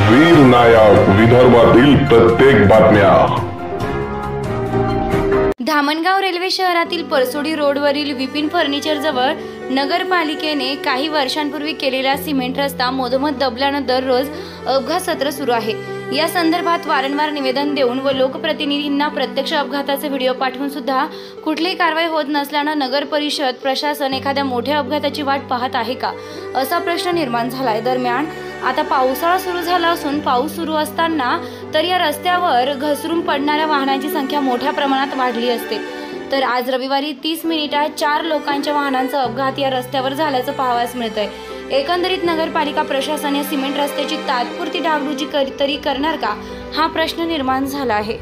वीर नायक विदर्भातील प्रत्येक बातम्या। धामणगाव रेल्वे शहरातील परसोडी रोडवरील विपिन फर्निचर जवळ नगरपालिकेने काही वर्षांपूर्वी केलेला सिमेंट रस्ता मधोमध दबल्यानं दररोज अपघात सत्र सुरू आहे। या संदर्भात वारंवार निवेदन देऊन व लोकप्रतिनिधींना प्रत्यक्ष अपघाताचे व्हिडिओ पाठवून सुद्धा कुठलीही कारवाई होत नसल्यानं नगर परिषद प्रशासन एखाद्या मोठ्या अपघाताची वाट पाहत आहे का, असा प्रश्न निर्माण झालाय। दरम्यान आता पावसाळा सुरू झाला असून पाऊस सुरू असताना तर या रस्त्यावर घसरून पडणाऱ्या वाहनांची संख्या मोठ्या प्रमाणात वाढली असते। तर आज रविवारी 30 मिनिटात 4 लोकांच्या वाहनांचा अपघात या रस्त्यावर झाल्याचं पाहावयास मिळतंय। एकंदरीत नगरपालिका प्रशासन या सिमेंट रस्त्याची तात्पुरती डागडुजी तरी करणार का, हा प्रश्न निर्माण झाला आहे।